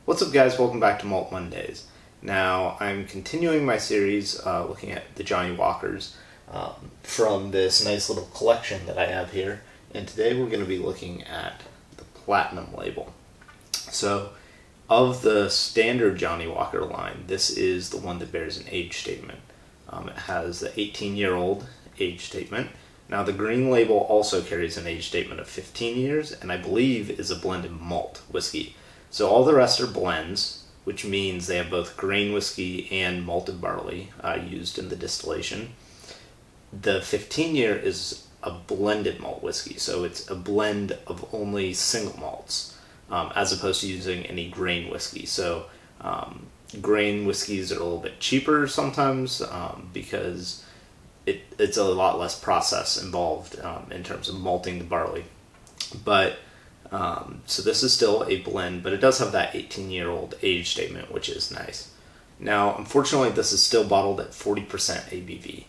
What's up, guys? Welcome back to Malt Mondays. Now, I'm continuing my series looking at the Johnnie Walkers from this nice little collection that I have here, and today we're going to be looking at the Platinum label. So, of the standard Johnnie Walker line, this is the one that bears an age statement. It has the 18-year-old age statement. Now, the green label also carries an age statement of 15 years, and I believe is a blended malt whiskey. So all the rest are blends, which means they have both grain whiskey and malted barley used in the distillation. The 15-year is a blended malt whiskey, so it's a blend of only single malts, as opposed to using any grain whiskey. So grain whiskeys are a little bit cheaper sometimes because it's a lot less process involved in terms of malting the barley. But so this is still a blend, but it does have that 18-year-old age statement, which is nice. Now, unfortunately, this is still bottled at 40% ABV,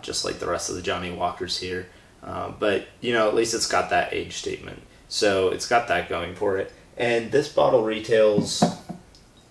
just like the rest of the Johnnie Walkers here. But, you know, at least it's got that age statement. So it's got that going for it. And this bottle retails,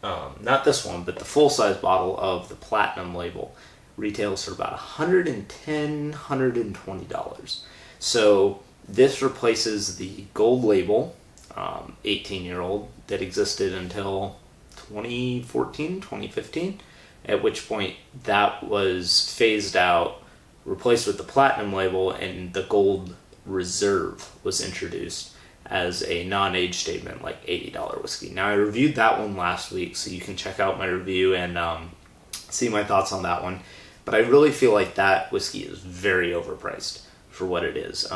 not this one, but the full-size bottle of the Platinum label retails for about $110, $120. So this replaces the gold label, 18-year-old, that existed until 2014, 2015, at which point that was phased out, replaced with the platinum label, and the gold reserve was introduced as a non-age statement, like $80 whiskey. Now, I reviewed that one last week, so you can check out my review and see my thoughts on that one. But I really feel like that whiskey is very overpriced for what it is.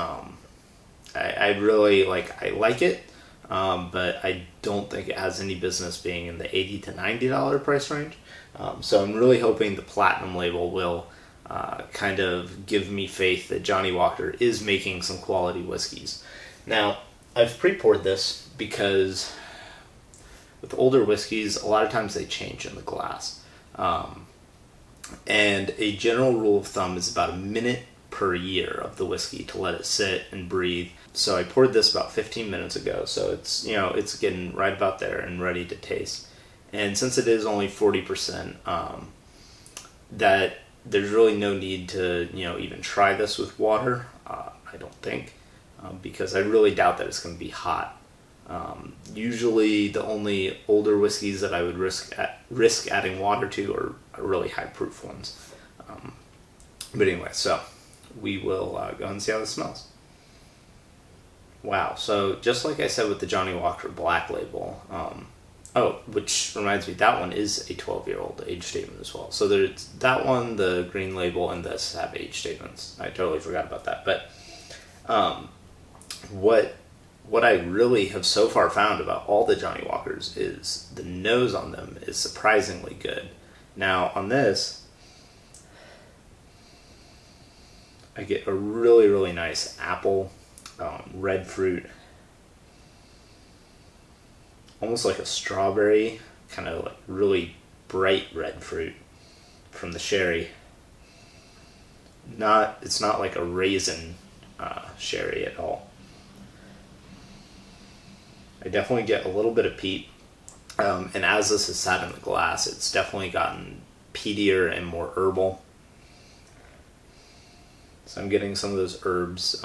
I really like it, but I don't think it has any business being in the $80 to $90 price range. So I'm really hoping the Platinum label will kind of give me faith that Johnnie Walker is making some quality whiskeys. Now, I've pre-poured this because with older whiskeys, a lot of times they change in the glass. And a general rule of thumb is about a minute per year of the whiskey to let it sit and breathe. So I poured this about 15 minutes ago, so it's, you know, it's getting right about there and ready to taste. And since it is only 40%, that there's really no need to, you know, even try this with water, I don't think, because I really doubt that it's going to be hot. Usually the only older whiskeys that I would risk adding water to are really high proof ones. But anyway, so we will go ahead and see how this smells. Wow, so just like I said with the Johnnie Walker Black label, which reminds me, that one is a 12-year-old age statement as well. So there's that one, the green label, and this have age statements. I totally forgot about that. But what I really have so far found about all the Johnnie Walkers is the nose on them is surprisingly good. Now, on this, I get a really, really nice apple, red fruit, almost like a strawberry, kind of like really bright red fruit from the sherry. It's not like a raisin sherry at all. I definitely get a little bit of peat, and as this has sat in the glass, it's definitely gotten peatier and more herbal. So I'm getting some of those herbs.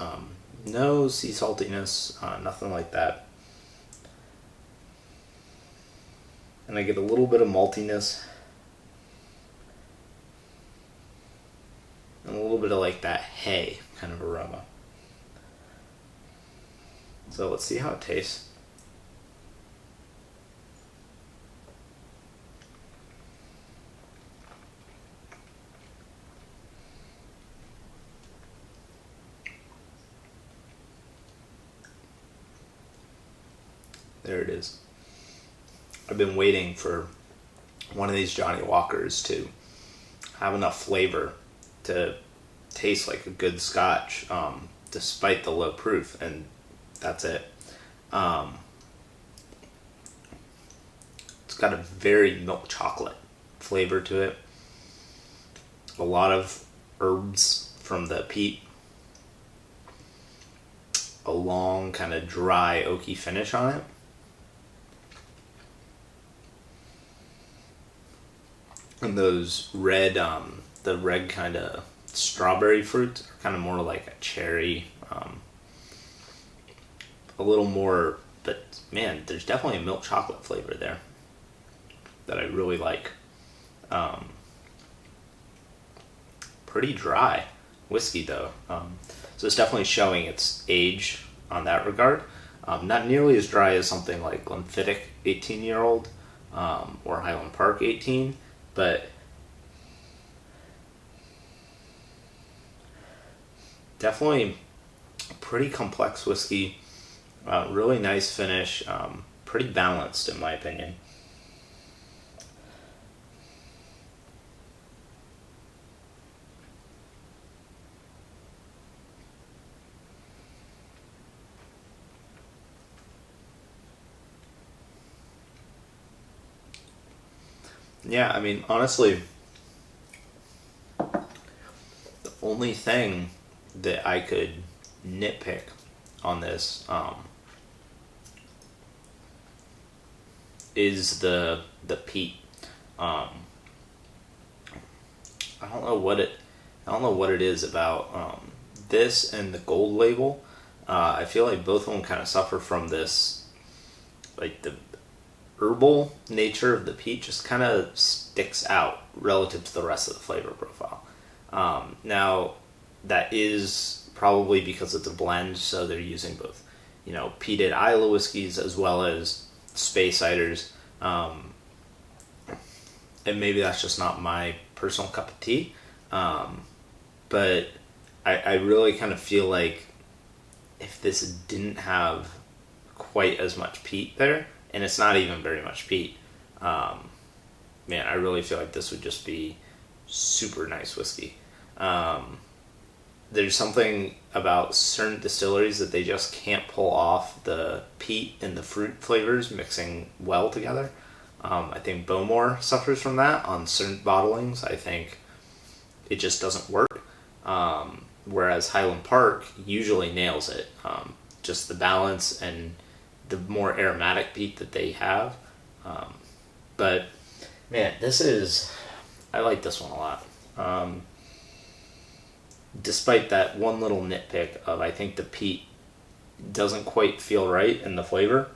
No sea saltiness, nothing like that. And I get a little bit of maltiness. And a little bit of like that hay kind of aroma. So let's see how it tastes. There it is. I've been waiting for one of these Johnnie Walkers to have enough flavor to taste like a good scotch, despite the low proof, and that's it. It's got a very milk chocolate flavor to it. A lot of herbs from the peat. A long, kind of dry, oaky finish on it. And those red, the red kind of strawberry fruits are kind of more like a cherry, a little more, but man, there's definitely a milk chocolate flavor there that I really like. Pretty dry whiskey though, so it's definitely showing its age on that regard. Not nearly as dry as something like Glenfiddich 18-year-old or Highland Park 18, but definitely pretty complex whiskey. Really nice finish. Pretty balanced in my opinion. Yeah, I mean, honestly, the only thing that I could nitpick on this is the peat. Um, I don't know what it I don't know what it is about this and the gold label. I feel like both of them kind of suffer from this, like the herbal nature of the peat just kind of sticks out relative to the rest of the flavor profile. Now, that is probably because it's a blend, so they're using both, peated Islay whiskeys as well as space ciders. And maybe that's just not my personal cup of tea. But I really kind of feel like if this didn't have quite as much peat there, and it's not even very much peat, man, I really feel like this would just be super nice whiskey. There's something about certain distilleries that they just can't pull off the peat and the fruit flavors mixing well together. I think Bowmore suffers from that on certain bottlings. I think it just doesn't work. Whereas Highland Park usually nails it. Just the balance and the more aromatic peat that they have. But man, I like this one a lot. Despite that one little nitpick of I think the peat doesn't quite feel right in the flavor.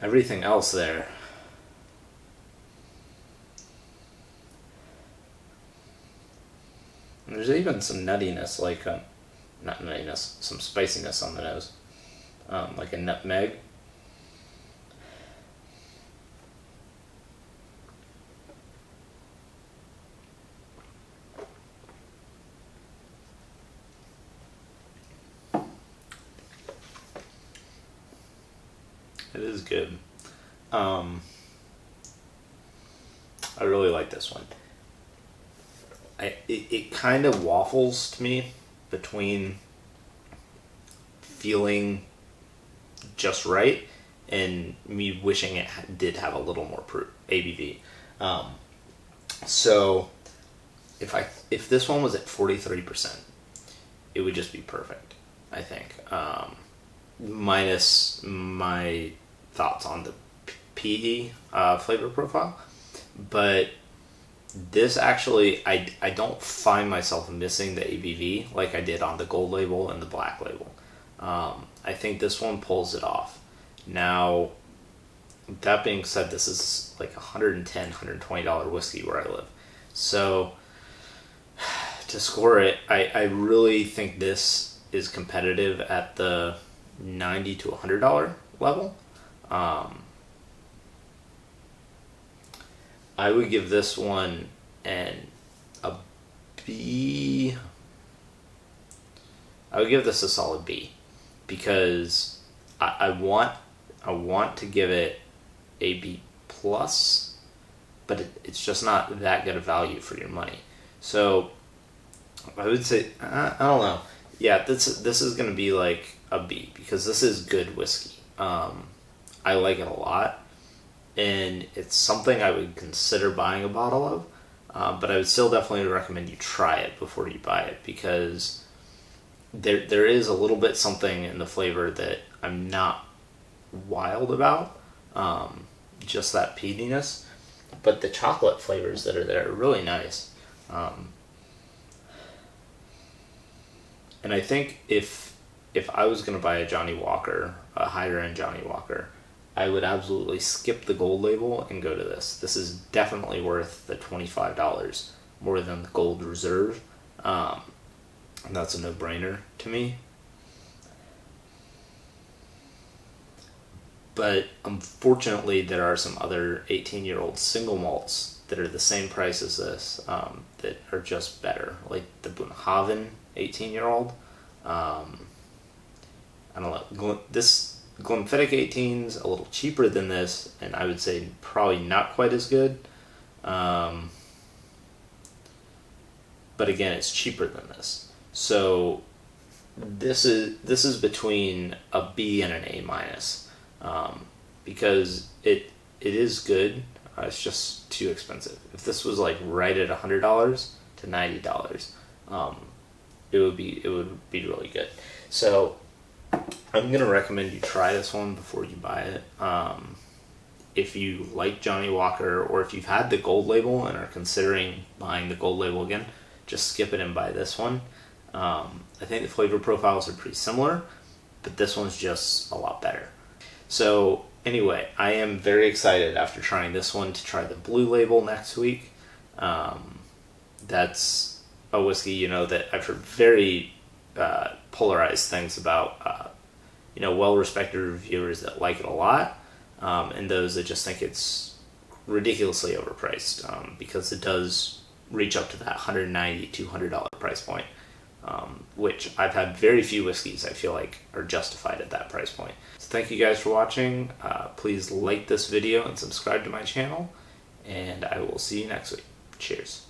Everything else there. And there's even some nuttiness, like, not nuttiness, some spiciness on the nose. Like a nutmeg. It is good. I really like this one. It kind of waffles to me between feeling just right and me wishing it did have a little more ABV. So if this one was at 43%, it would just be perfect, I think. Minus my thoughts on the peaty flavor profile, but this actually, I don't find myself missing the ABV like I did on the gold label and the black label. I think this one pulls it off. Now, that being said, this is like $110, $120 whiskey where I live. So, to score it, I really think this is competitive at the $90 to $100 level. I would give this one a B. I would give this a solid B because I want to give it a B plus, but it's just not that good a value for your money. So I would say I don't know. Yeah, this is going to be like a B because this is good whiskey. I like it a lot. And it's something I would consider buying a bottle of, but I would still definitely recommend you try it before you buy it because there is a little bit something in the flavor that I'm not wild about, just that peatiness, but the chocolate flavors that are there are really nice. And I think if I was going to buy a Johnnie Walker, a higher end Johnnie Walker, I would absolutely skip the gold label and go to this. This is definitely worth the $25 more than the gold reserve. And that's a no-brainer to me. But unfortunately, there are some other 18-year-old single malts that are the same price as this that are just better, like the Bunhaven 18-year-old. I don't know. This Glenfiddich 18's a little cheaper than this, and I would say probably not quite as good. But again, it's cheaper than this. So this is between a B and an A minus, because it is good. It's just too expensive. If this was like right at $100 to $90, it would be really good. So I'm gonna recommend you try this one before you buy it. If you like Johnnie Walker, or if you've had the gold label and are considering buying the gold label again, just skip it and buy this one. I think the flavor profiles are pretty similar, but this one's just a lot better. So anyway, I am very excited after trying this one to try the blue label next week. That's a whiskey, that I've heard very polarized things about. Well-respected reviewers that like it a lot, and those that just think it's ridiculously overpriced, because it does reach up to that $190, $200 price point, which I've had very few whiskeys I feel like are justified at that price point. So thank you guys for watching. Please like this video and subscribe to my channel, and I will see you next week. Cheers.